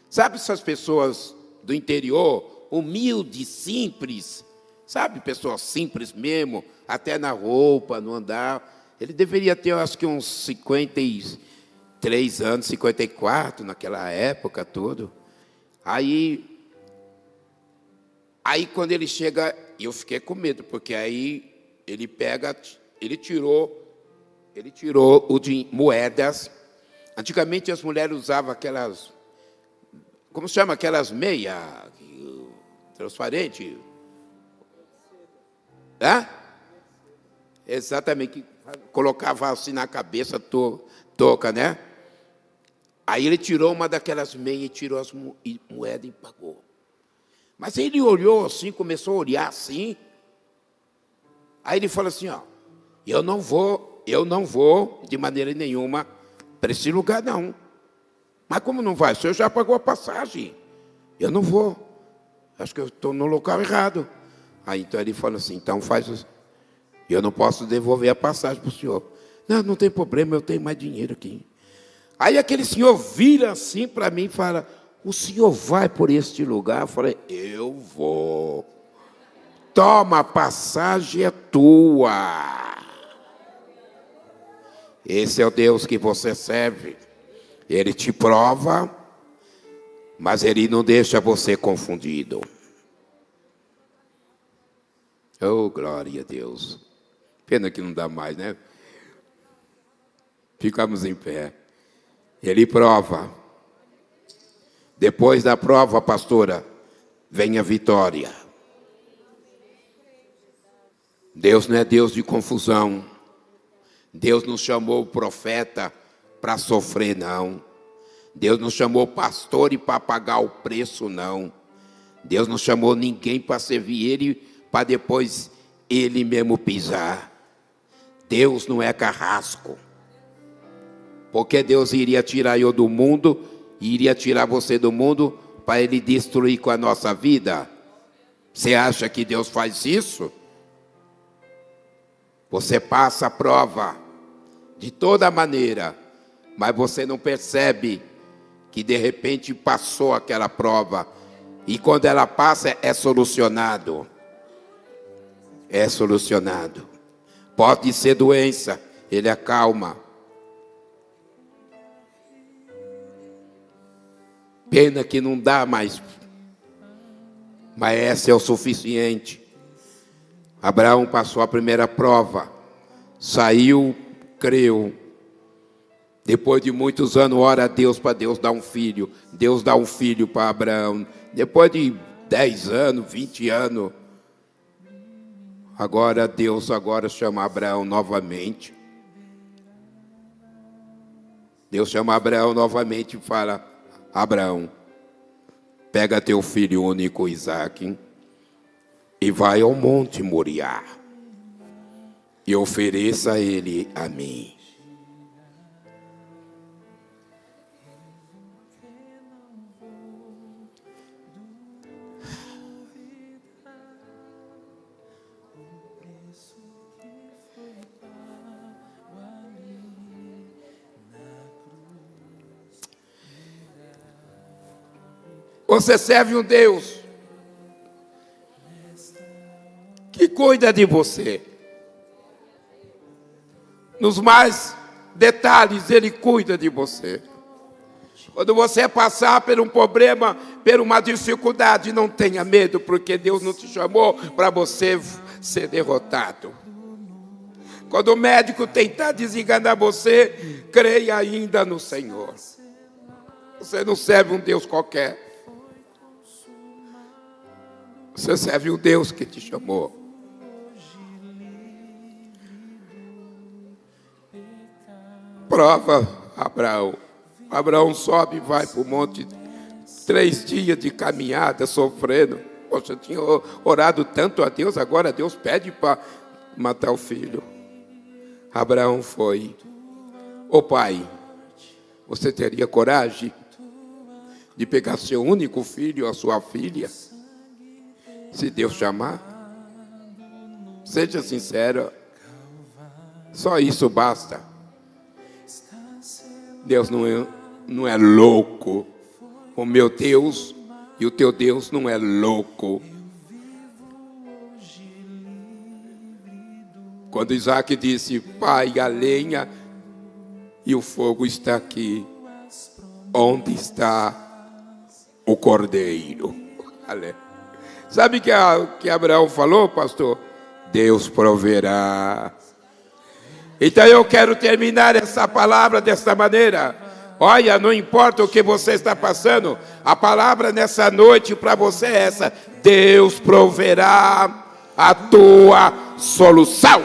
Sabe essas pessoas do interior, humildes, simples? Sabe, pessoas simples mesmo, até na roupa, no andar. Ele deveria ter, acho que uns 53 anos, 54, naquela época toda. Aí quando ele chega, eu fiquei com medo, porque aí ele tirou moedas. Antigamente as mulheres usavam aquelas, como se chama, aquelas meias transparentes. Exatamente, que colocava assim na cabeça, touca, né? Aí ele tirou uma daquelas meias, tirou as moedas e pagou. Mas ele olhou assim, começou a olhar assim. Aí ele falou assim, eu não vou de maneira nenhuma para esse lugar, não. Mas como não vai? O senhor já pagou a passagem. Eu não vou. Acho que eu estou no local errado. Aí então ele falou assim, então eu não posso devolver a passagem para o senhor. Não tem problema, eu tenho mais dinheiro aqui. Aí aquele senhor vira assim para mim e fala, o senhor vai por este lugar? Eu falei, eu vou. Toma, a passagem é tua. Esse é o Deus que você serve. Ele te prova, mas Ele não deixa você confundido. Oh, glória a Deus. Pena que não dá mais, né? Ficamos em pé. Ele prova. Depois da prova, pastora, vem a vitória. Deus não é Deus de confusão. Deus não chamou o profeta para sofrer, não. Deus não chamou o pastor para pagar o preço, não. Deus não chamou ninguém para servir Ele, para depois Ele mesmo pisar. Deus não é carrasco. Porque Deus iria tirar eu do mundo, iria tirar você do mundo, para Ele destruir com a nossa vida? Você acha que Deus faz isso? Você passa a prova de toda maneira, mas você não percebe que de repente passou aquela prova. E quando ela passa, é solucionado. É solucionado. Pode ser doença, ele acalma. Pena que não dá mais. Mas essa é o suficiente. Abraão passou a primeira prova. Saiu, creu. Depois de muitos anos, ora a Deus para Deus dar um filho. Deus dá um filho para Abraão. Depois de 10 anos, 20 anos, Deus chama Abraão novamente. Deus chama Abraão novamente e fala: Abraão, pega teu filho único Isaque e vai ao monte Moriá e ofereça ele a mim. Você serve um Deus que cuida de você. Nos mais detalhes, Ele cuida de você. Quando você passar por um problema, por uma dificuldade, não tenha medo, porque Deus não te chamou para você ser derrotado. Quando o médico tentar desenganar você, creia ainda no Senhor. Você não serve um Deus qualquer. Você serve o Deus que te chamou. Prova Abraão. Abraão sobe e vai para o monte. 3 dias de caminhada, sofrendo. Poxa, eu tinha orado tanto a Deus, agora Deus pede para matar o filho. Abraão foi. Ô pai, você teria coragem de pegar seu único filho, a sua filha? Se Deus chamar, seja sincero, só isso basta. Deus não é louco. O meu Deus e o teu Deus não é louco. Quando Isaac disse: Pai, a lenha e o fogo está aqui, onde está o cordeiro? Aleluia. Sabe que Abraão falou, pastor? Deus proverá. Então eu quero terminar essa palavra desta maneira. Olha, não importa o que você está passando, a palavra nessa noite para você é essa: Deus proverá a tua solução.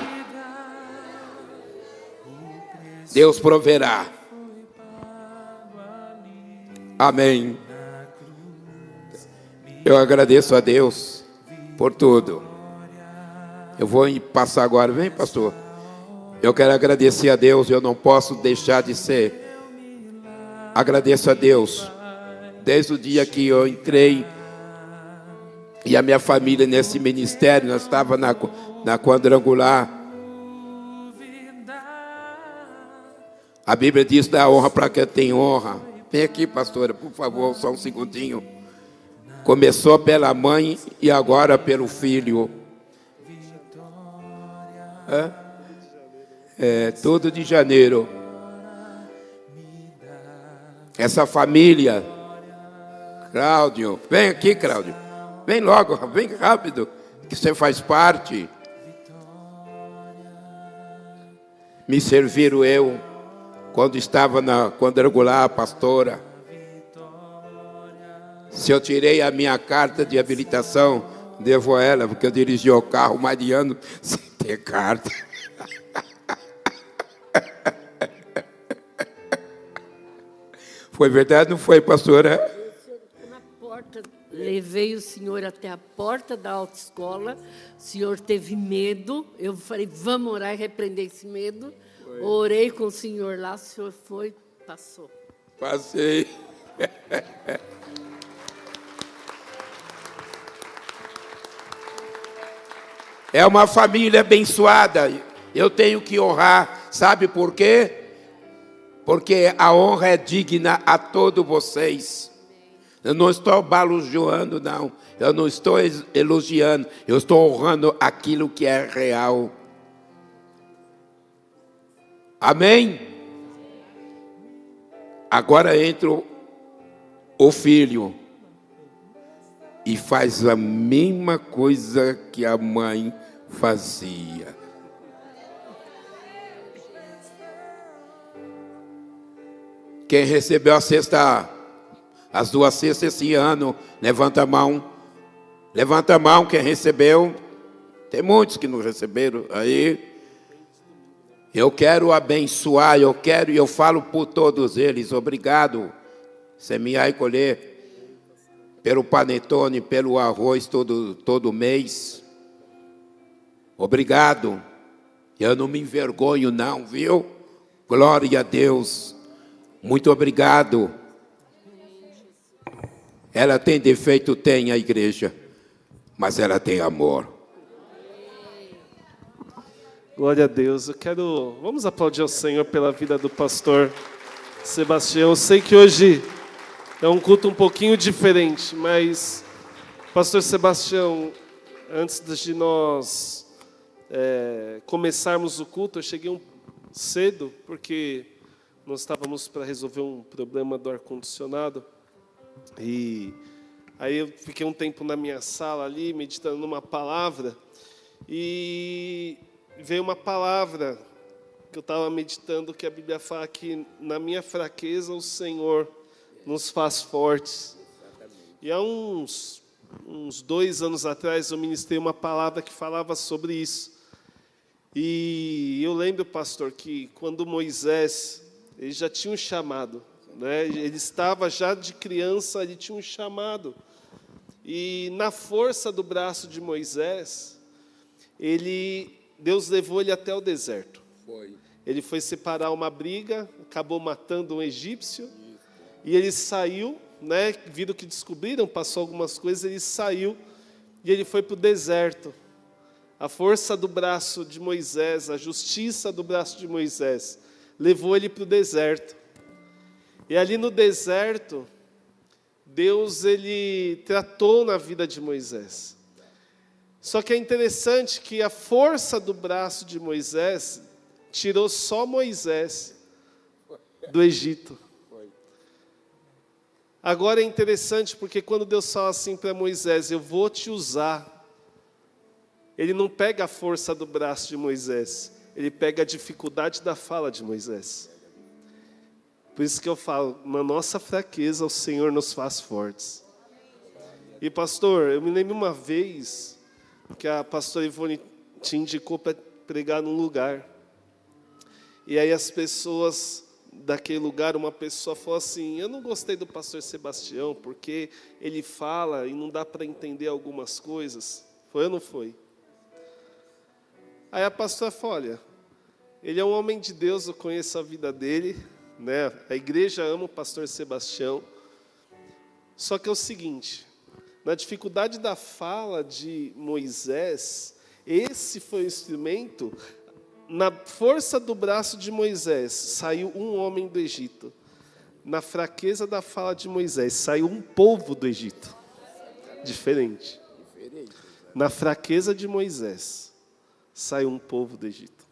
Deus proverá. Amém. Eu agradeço a Deus por tudo. Eu vou passar agora. Vem, pastor. Eu quero agradecer a Deus. Eu não posso deixar de ser. Agradeço a Deus. Desde o dia que eu entrei e a minha família nesse ministério, nós estávamos na quadrangular. A Bíblia diz: dá honra para quem tem honra. Vem aqui, pastora, por favor, só um segundinho. Começou pela mãe e agora pelo filho. Tudo de janeiro. Essa família. Cláudio, vem aqui, Cláudio. Vem logo, vem rápido, que você faz parte. Me serviram eu, quando estava na quadrangular, pastora. Se eu tirei a minha carta de habilitação, devo a ela, porque eu dirigi o carro mais de ano sem ter carta. Foi verdade, não foi, pastora? Na porta, levei o senhor até a porta da autoescola. O senhor teve medo. Eu falei: vamos orar e repreender esse medo. Foi. Orei com o senhor lá, o senhor foi, passou. Passei. É uma família abençoada. Eu tenho que honrar. Sabe por quê? Porque a honra é digna a todos vocês. Eu não estou balujando, não. Eu não estou elogiando. Eu estou honrando aquilo que é real. Amém? Agora entra o filho e faz a mesma coisa que a mãe fazia. Quem recebeu a cesta, as 2 cestas esse ano, levanta a mão. Levanta a mão quem recebeu. Tem muitos que não receberam aí. Eu quero abençoar, eu falo por todos eles. Obrigado, semear e colher, pelo panetone, pelo arroz todo mês. Obrigado. Eu não me envergonho não, viu? Glória a Deus. Muito obrigado. Ela tem defeito? Tem, a igreja. Mas ela tem amor. Glória a Deus. Vamos aplaudir ao Senhor pela vida do pastor Sebastião. Eu sei que hoje é um culto um pouquinho diferente, mas, pastor Sebastião, antes de nós começarmos o culto, eu cheguei cedo, porque nós estávamos para resolver um problema do ar-condicionado. E aí eu fiquei um tempo na minha sala ali, meditando numa palavra, e veio uma palavra que eu estava meditando, que a Bíblia fala que na minha fraqueza o Senhor nos faz fortes. E há uns 2 anos atrás eu ministrei uma palavra que falava sobre isso. E eu lembro, pastor, que quando Moisés, ele já tinha um chamado, né? Ele estava já de criança, ele tinha um chamado. E na força do braço de Moisés, Deus levou ele até o deserto. Ele foi separar uma briga, acabou matando um egípcio. E ele saiu, né? Viram que descobriram, passou algumas coisas, ele saiu e ele foi para o deserto. A força do braço de Moisés, a justiça do braço de Moisés, levou ele para o deserto. E ali no deserto, Deus ele tratou na vida de Moisés. Só que é interessante que a força do braço de Moisés tirou só Moisés do Egito. Agora é interessante porque quando Deus fala assim para Moisés, eu vou te usar, Ele não pega a força do braço de Moisés, Ele pega a dificuldade da fala de Moisés. Por isso que eu falo, na nossa fraqueza o Senhor nos faz fortes. E pastor, eu me lembro uma vez que a pastora Ivone te indicou para pregar num lugar. E aí as pessoas daquele lugar, uma pessoa falou assim, eu não gostei do pastor Sebastião, porque ele fala e não dá para entender algumas coisas. Foi ou não foi? Aí a pastora falou, olha, ele é um homem de Deus, eu conheço a vida dele, né? A igreja ama o pastor Sebastião. Só que é o seguinte, na dificuldade da fala de Moisés, esse foi o instrumento. Na força do braço de Moisés, saiu um homem do Egito. Na fraqueza da fala de Moisés, saiu um povo do Egito. Diferente. Na fraqueza de Moisés, saiu um povo do Egito.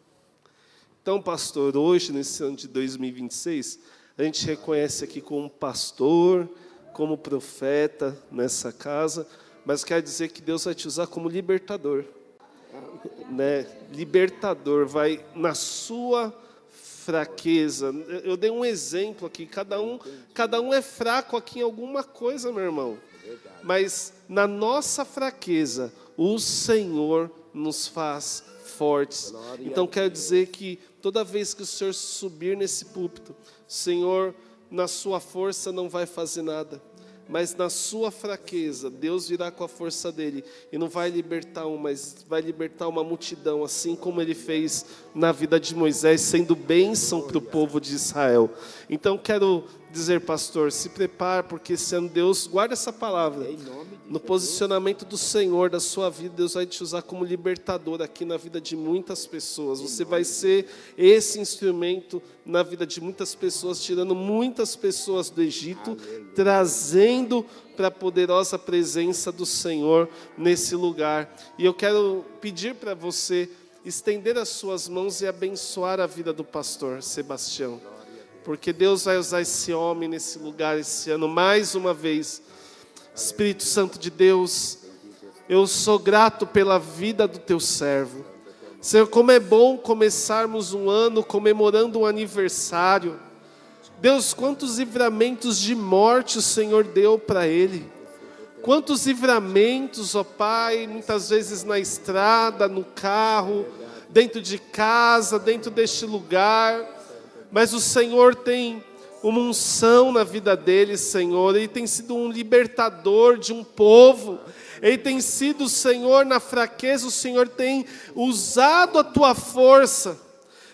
Então, pastor, hoje, nesse ano de 2026, a gente reconhece aqui como pastor, como profeta nessa casa, mas quer dizer que Deus vai te usar como libertador. Né? Libertador, vai na sua fraqueza. Eu dei um exemplo aqui, cada um é fraco aqui em alguma coisa, meu irmão. Mas na nossa fraqueza, o Senhor nos faz fortes. Então quero dizer que toda vez que o Senhor subir nesse púlpito, o Senhor, na sua força, não vai fazer nada. Mas na sua fraqueza, Deus virá com a força dele e não vai libertar mas vai libertar uma multidão, assim como ele fez na vida de Moisés, sendo bênção para o povo de Israel. Então quero dizer, pastor, se prepare, porque esse ano Deus, guarda essa palavra. no posicionamento do Senhor, da sua vida, Deus vai te usar como libertador aqui na vida de muitas pessoas. Você vai ser esse instrumento na vida de muitas pessoas, tirando muitas pessoas do Egito, trazendo para a poderosa presença do Senhor nesse lugar. E eu quero pedir para você estender as suas mãos e abençoar a vida do pastor Sebastião, porque Deus vai usar esse homem nesse lugar esse ano mais uma vez. Espírito Santo de Deus, eu sou grato pela vida do teu servo. Senhor, como é bom começarmos um ano comemorando um aniversário. Deus, quantos livramentos de morte o Senhor deu para ele. Quantos livramentos, ó Pai, muitas vezes na estrada, no carro, dentro de casa, dentro deste lugar. Mas o Senhor tem uma unção na vida dele, Senhor. Ele tem sido um libertador de um povo. Ele tem sido, Senhor, na fraqueza, o Senhor tem usado a tua força.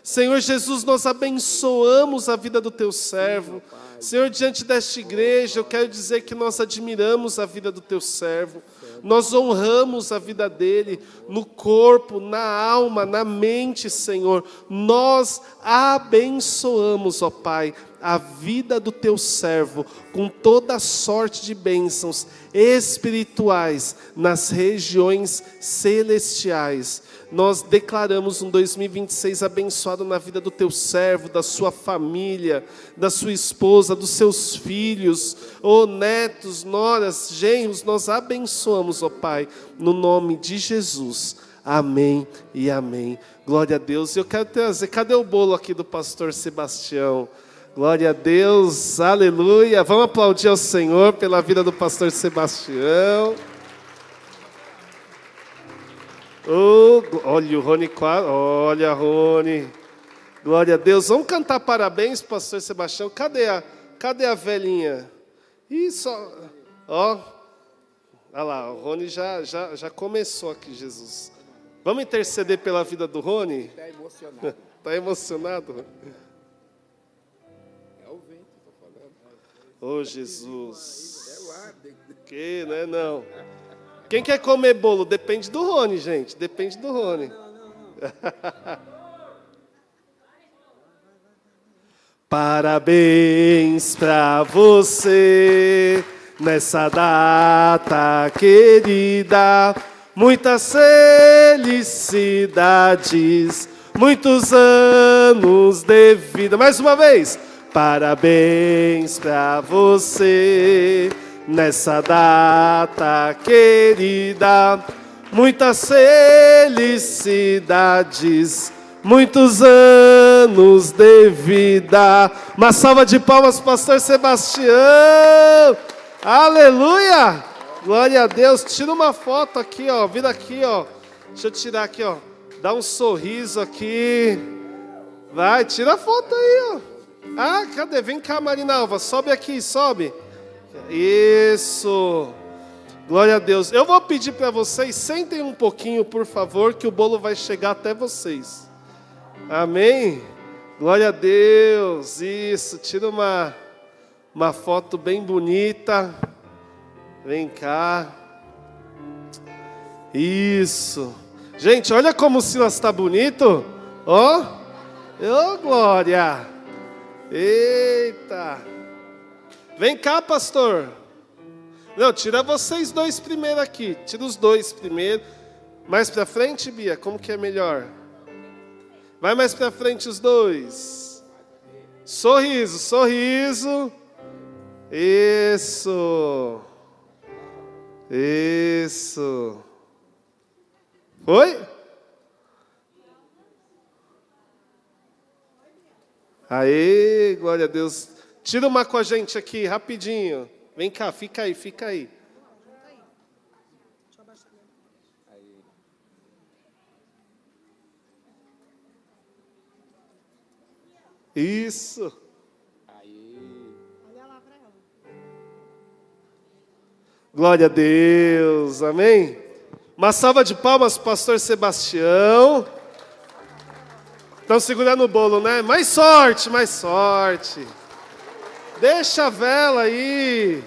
Senhor Jesus, nós abençoamos a vida do teu servo. Senhor, diante desta igreja, eu quero dizer que nós admiramos a vida do teu servo. Nós honramos a vida dele no corpo, na alma, na mente, Senhor. Nós abençoamos, ó Pai, a vida do teu servo com toda sorte de bênçãos espirituais nas regiões celestiais. Nós declaramos um 2026 abençoado na vida do teu servo, da sua família, da sua esposa, dos seus filhos, netos, noras, genros. Nós abençoamos, ó Pai, no nome de Jesus. Amém e amém. Glória a Deus. E eu quero trazer, cadê o bolo aqui do pastor Sebastião? Glória a Deus, aleluia. Vamos aplaudir ao Senhor pela vida do pastor Sebastião. Olha o Rony, olha Rony. Glória a Deus. Vamos cantar parabéns, pastor Sebastião. Cadê a velhinha? Isso, ó. Olha lá, o Rony já começou aqui, Jesus. Vamos interceder pela vida do Rony? Está emocionado. Está emocionado? Oh, Jesus. Que, né? Não. Quem quer comer bolo? Depende do Rony, gente. Depende do Rony. Parabéns pra você nessa data querida. Muitas felicidades, muitos anos de vida. Mais uma vez. Parabéns pra você nessa data querida. Muitas felicidades, muitos anos de vida. Uma salva de palmas, pastor Sebastião. Aleluia! Glória a Deus. Tira uma foto aqui, ó. Vira aqui, ó. Deixa eu tirar aqui, ó. Dá um sorriso aqui. Vai, tira a foto aí, ó. Ah, cadê? Vem cá, Marinalva. Sobe aqui, sobe. Isso. Glória a Deus. Eu vou pedir para vocês, sentem um pouquinho, por favor, que o bolo vai chegar até vocês. Amém? Glória a Deus. Isso. Tira uma foto bem bonita. Vem cá. Isso. Gente, olha como o Silas está bonito. Ó. Ô, glória. Eita. Vem cá, pastor. Não, tira vocês dois primeiro aqui. Tira os dois primeiro. Mais pra frente, Bia, como que é melhor? Vai mais pra frente os dois. Sorriso, sorriso. Isso. Isso. Foi? Aê, glória a Deus. Tira uma com a gente aqui, rapidinho. Vem cá, fica aí, fica aí. Isso. Glória a Deus, amém? Uma salva de palmas, pastor Sebastião. Estão segurando o bolo, né? Mais sorte, mais sorte. Deixa a vela aí.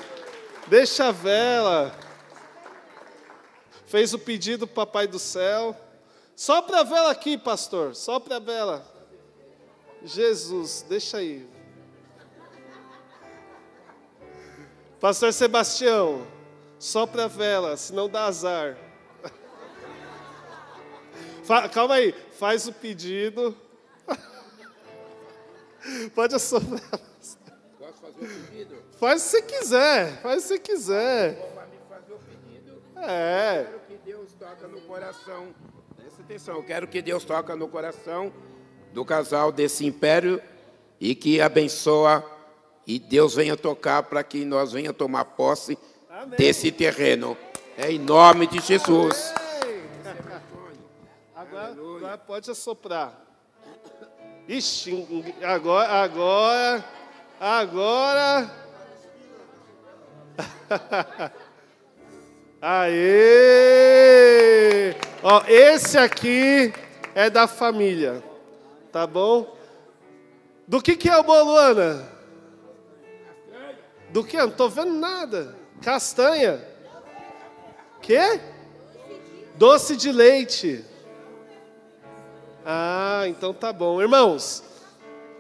Deixa a vela. Fez o pedido para o Papai do Céu. Sopra a vela aqui, pastor. Sopra a vela. Jesus, deixa aí. Pastor Sebastião, sopra a vela, senão dá azar. Calma aí, faz o pedido. Pode assoprar. Posso fazer o pedido? Faz se você quiser, faz se você quiser. Vou fazer o pedido. É. Quero que Deus toque no coração. Presta atenção, eu quero que Deus toque no coração do casal desse império e que abençoa e Deus venha tocar para que nós venha tomar posse desse terreno. É em nome de Jesus. Agora pode assoprar. Ixi, agora. Aê! Ó, esse aqui é da família, tá bom? Do que é o bolo, Ana? Do que? Eu não tô vendo nada. Castanha. Quê? Doce de leite. Ah, então tá bom. Irmãos,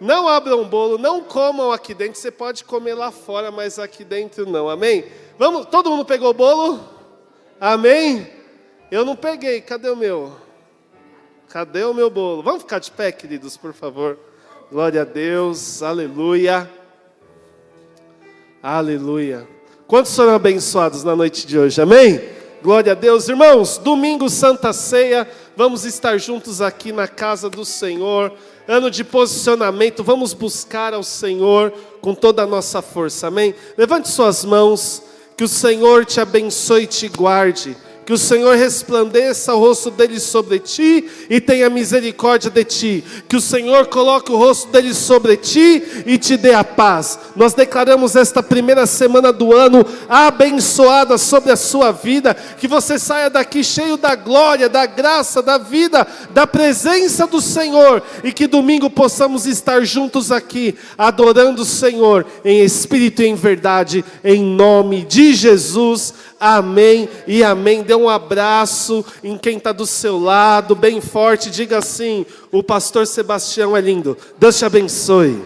não abram o bolo, não comam aqui dentro. Você pode comer lá fora, mas aqui dentro não. Amém? Vamos, todo mundo pegou o bolo? Amém? Eu não peguei. Cadê o meu? Cadê o meu bolo? Vamos ficar de pé, queridos, por favor. Glória a Deus. Aleluia. Aleluia. Quantos foram abençoados na noite de hoje? Amém? Glória a Deus. Irmãos, domingo, Santa Ceia, vamos estar juntos aqui na casa do Senhor. Ano de posicionamento, vamos buscar ao Senhor com toda a nossa força. Amém? Levante suas mãos, que o Senhor te abençoe e te guarde. Que o Senhor resplandeça o rosto dele sobre ti e tenha misericórdia de ti. Que o Senhor coloque o rosto dele sobre ti e te dê a paz. Nós declaramos esta primeira semana do ano abençoada sobre a sua vida. Que você saia daqui cheio da glória, da graça, da vida, da presença do Senhor. E que domingo possamos estar juntos aqui, adorando o Senhor em espírito e em verdade, em nome de Jesus. Amém e amém. Dê um abraço em quem está do seu lado, bem forte. Diga assim: o pastor Sebastião é lindo. Deus te abençoe.